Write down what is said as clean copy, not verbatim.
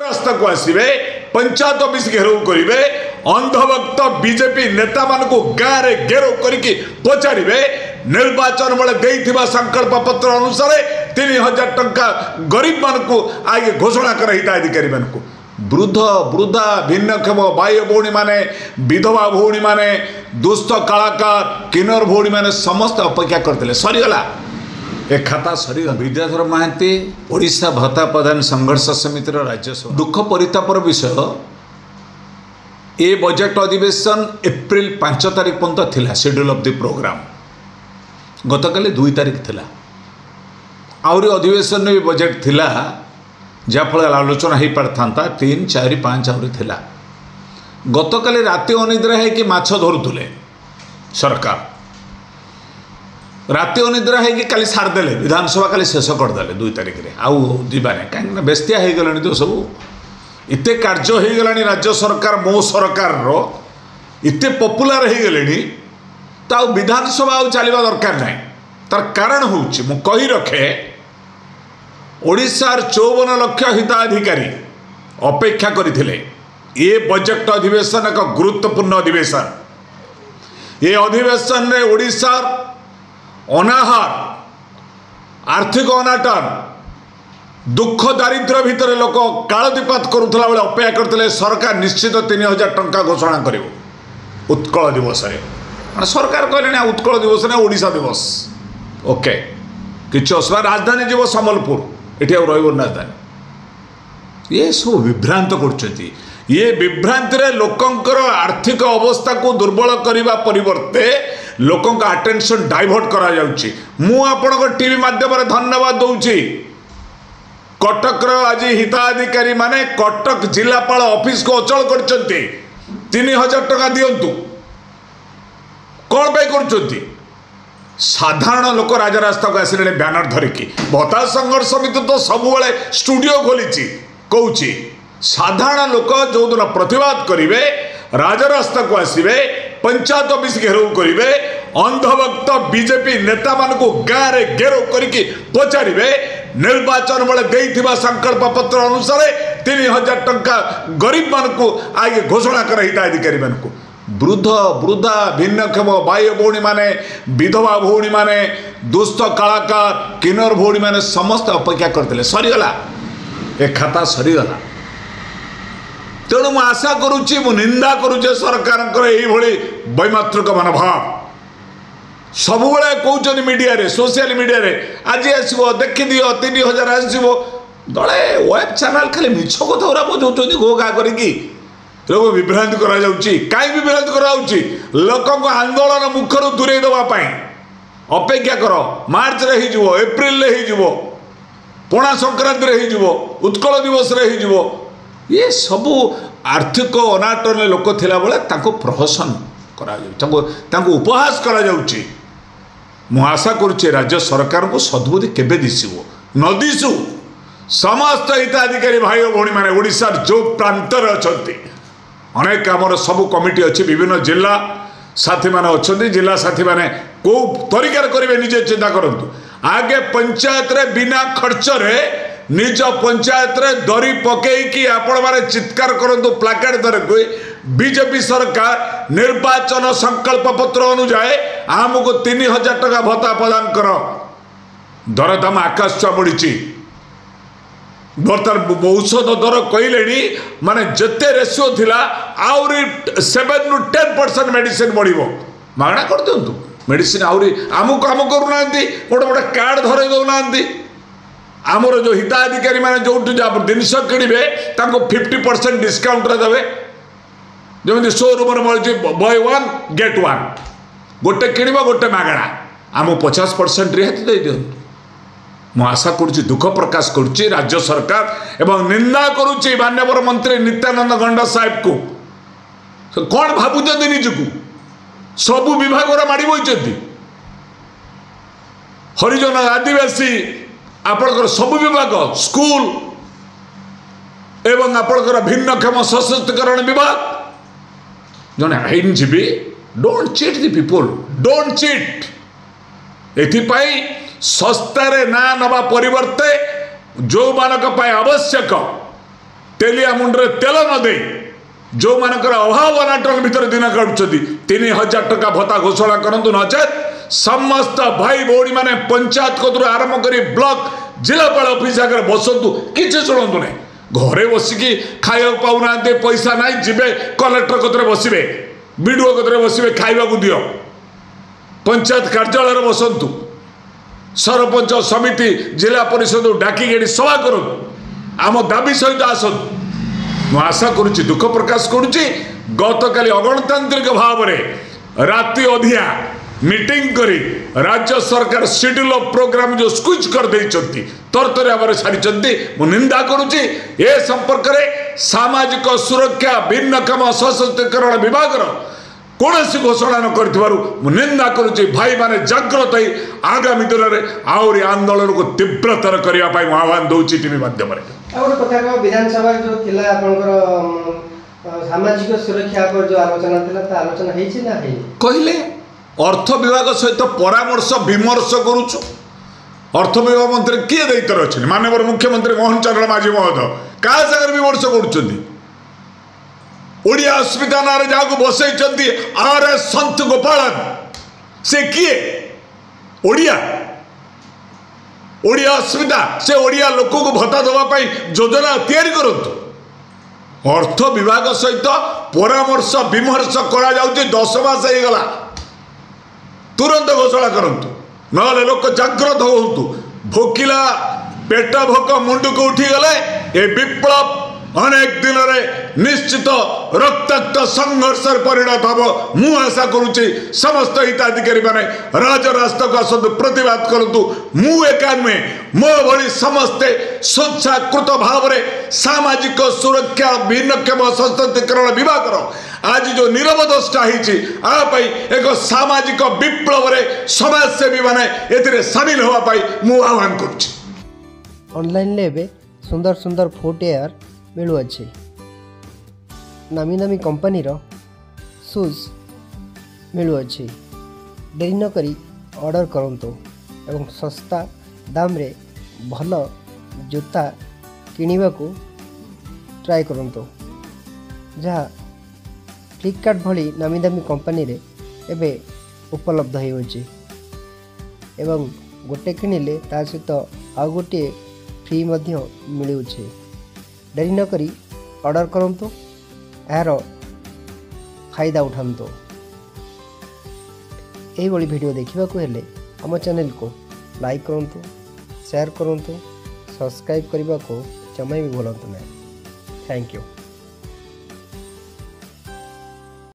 रास्ता को आसवे पंचायत ऑफिस घेराव करेंगे अंधभक्त बीजेपी नेता मान गाँव में घेराव करके पचारे निर्वाचन बेले देइथिबा संकल्प पत्र अनुसार 3000 टंका गरीब मान को आगे घोषणा कर हिताधिकारी मान को वृद्ध वृद्धा भिन्नक्षम भाई भौणी माने विधवा भौणी माने दुष्ट कलाकार किन्नर भौणी माने समस्त अपेक्षा करते सरीगला ए खाता सरीगला। विद्याधर महांती ओडिशा भत्ता प्रदान संघर्ष समितिर राज्यसभा दुख परितापर विषय ए बजेट अधिवेशन एप्रिल 5 तारिख पर्यंत थिला शेड्यूल ऑफ द प्रोग्राम गतकाली 2 तारिख थिला आउरी अधिवेशन में बजेट थिला जहाँफल आलोचना हो पारता 3, 4, 5 आउरी थिला गतकाली राति अनिद्रा है कि माछ धरुले सरकार राति अनिद्रा है कि काली सारदेले विधानसभा काली शेष करदे 2 तारिख में आउ जीवाने कहीं बेस्तिया हो गलानी तो सब इते कार्य हो गलानी राज्य सरकार मो सरकार रो इते पॉपुलर हो गले तो विधानसभा आउ चलवा दरकार ना तार कारण हूँ मु कही रखे ओडिशार 54 लाख हिताधिकारी अपेक्षा करथिले ये बजेट अधिवेशन एक गुरुत्वपूर्ण अधिवेशन ये अधिवेशन रे ओडिशार अनाहार आर्थिक अनाटन दुख दारिद्र्य भितर लोक कालदीपात करुला बेले अपेक्षा करते सरकार निश्चित 3000 टंका घोषणा कर उत्कल दिवस सरकार कहले उत्कल दिवस ना ओडिशा दिवस ओके किसी असुविधा राजधानी जीव सम्बलपुर ये राजधानी ये सब विभ्रांत कर ये विभ्रांति लोकंकर आर्थिक अवस्था को दुर्बल करने परिवर्ते लोकों का अटेंशन डाइवर्ट करा जाउची। मु आपन टीवी माध्यम धन्यवाद दूची कटक आज हिताधिकारी माने कटक जिलापाल ऑफिस को अचल कर 3000 टका दिंतु कौन पे कर साधारण लोक राजरास्ता को आसिले बैनर धरिकी भत्ता संघर्ष समिति तो सब स्टूडियो खोली कहूँ साधारण लोक जो दिन प्रतिवाद करेंगे राजरास्ता को आसवे पंचायत ऑफिस घेराव करेंगे अंधभक्त बीजेपी नेता मान गाँव में घेराव करके पचारे निर्वाचन बेले देइथिबा संकल्प पत्र अनुसार 3000 टंका गरीब मान को आगे घोषणा कर हिताधिकारी मान को वृद्ध वृद्धा भिन्नक्षम भाई भौणी माने विधवा भौणी माने दुष्ट कलाकार किन्नर भौणी माने समस्त अपेक्षा करते सरीगला ए खाता सरीगला। तेणु मु आशा करुच्ची मु निंदा करुचे सरकार यही वैमात्रिक मनोभाव सब कहते मीडिया रे सोशल मीडिया रे आज आसो देखिदि 3000 आसो दले वेब चैनल खाली मिछ कथा बजाऊँ घो घा करी लोग विभ्रांति करा जाउची काई विभ्रांति करा जाउची लोकों को आंदोलन मुखर दूरे देवाई अपेक्षा कर मार्च रे हो एप्रिल रे हो पणा संक्रांति रे हो उत्कल दिवस रे हो ये सबू आर्थिक अनाटन लोक थिला बेले ताको प्रहसन करा ताको उपहास करा जाउची। मु आशा करुचे राज्य सरकार को सद्बुद्धि केबे दिसिबो न दिसु समस्त हिताधिकारी भाई भौणी माने ओडिशा जो प्रांतर अछंती अनेक आमर सब कमिटी अच्छी विभिन्न जिला साथी मैंने अच्छा जिला साथी मैंने कौ तरीकार करेंगे निजे चिंता करूँ आगे पंचायत रे बिना खर्च रे निज पंचायत रे दरी पकईकी आपण माने चित्कार करूँ प्लाकार्ड धरक बीजेपी सरकार निर्वाचन संकल्प पत्र अनुजाए आमको 3000 टका भत्ता प्रदान कर दरदाम आकाश छुआ बढ़ी बर्तमान औषध दर कहले माने जिते रेसियो थिला आउरी 7 to 10% मेडिसिन बढ़िबो मागणा कर दिंतु मेडिसिन आउरी आमको काम करूना गोटे गोटे कार्ड धरे दौना आमर जो हिताधिकारी माने जो जिनस किणवे 50% डिस्काउंट देवे जमी शोरूम मिलूँ बाय 1 get 1 गोटे किणव गोटे मागणा आमको 50% रिहाती दे दिंतु। मु आशा करुच्ची दुख प्रकाश करुच्ची राज्य सरकार एवं निंदा करुच्ची माननीय मंत्री नित्यानंद गंडा साहेब को कौन भावुं निजक सबू विभाग माड़ी बही हरिजन आदिवासी आपणकर सबू विभाग स्कूल एवं आपणकर भिन्नक्षम सशक्तिकरण विभाग जने आईनजीवी don't cheat the people don't cheat एथिपाई सस्तारे ना नवा परिवर्ते जो मानक आवश्यक तेलिया मुंडरे तेल न दे जो मानकर अभाव अनाटन भितर दिन काटुछथि 3000 टका भत्ता घोषणा करंतु नचेत समस्त भाई भौणी माने पंचायत कतुर आरंभ करी ब्लॉक जिलापाल ऑफिस आगे बसतु किसी शुणु ना घरे बसिकी खाया पाऊना पैसा ना जीवे कलेक्टर कतरे बसवे बीडीओ कतरे बसवे खाइबा दियो पंचायत कार्यालय बसतु सरपंच समिति जिला परिषद डाकिक सभा करूँ आम दाबी सहित आसतु मु आशा करुच्ची दुख प्रकाश करुच्ची गतकाली अगणतांत्रिक भाव में राति अधिया मीटिंग करी राज्य सरकार शेड्यूल ऑफ प्रोग्राम जो स्क्विच कर देइचंती तरतरे आवर छाड़ी मु निंदा करुच्ची ए संपर्क में सामाजिक सुरक्षा भिन्नक्षम सशक्तिकरण विभाग कौन घोषणा न कर निंदा करुच्ची भाई माने जाग्रत हो आगामी दिन में आहरी आंदोलन को तीव्रतर करने आह्वान दूची टीवी माध्यम कथा विधानसभा जो थिला सामाजिक सुरक्षा पर जो आलोचना थिला आलोचना हेछि ना हे कहले अर्थ विभाग सहित परामर्श विमर्श करुचु अर्थ विभाग मंत्री किए दायित्व अच्छे माननीय मुख्यमंत्री मोहन चरण माझी महोदय क्या सागर विमर्श करुँच ओडिया अस्मिता ना जहाँ बसई आर एस संत गोपालन से किए ओडिया ओडिया अस्मिता से ओडिया लोक को भत्ता देवाई योजना तैयारी करतु अर्थ विभाग सहित परामर्श विमर्श करा 10 मास होगला तुरंत घोषणा करतु ना लोक जाग्रत होतु भोकिला पेट भोक मुंड को उठीगले ए विप्लव अनेक दिन में निश्चित रक्ताक्त संघर्ष परिणत हम मु आशा करुच्ची समस्त हिताधिकारी माने राजरास्ता को आसतु प्रतिवाद करतु मु एका नुहे मो भली समस्ते स्वेच्छाकृत भाव में सामाजिक सुरक्षा भिन्नक्षम सशक्तिकरण विभाग आज जो निरवदष्टा होई एक सामाजिक विप्लव रे समाजसेवी माने एथिरे शामिल होवा पाई मु आह्वान करुच्ची ऑनलाइन लेबे सुंदर सुंदर फुटवेयर मिलुअछि नामी नामी कंपनी रो शूज मिलुअछि देरी न करी ऑर्डर करंतु एवं सस्ता दाम रे भल जूता किनिबा को ट्राई करंतु जहाँ फ्लिपकार्ट भली नामी दामी कंपनी रे एबे उपलब्ध होइछि एवं गोटे किनिले ता सहित आउ गोटे फ्री मध्य मिलुछि देरी न करी ऑर्डर करंतु यार फायदा उठातु यही वीडियो देखा हेले आम चैनल को लाइक करंतु शेयर करंतु सब्सक्राइब करने को जमा भी भूलु ना। Thank you.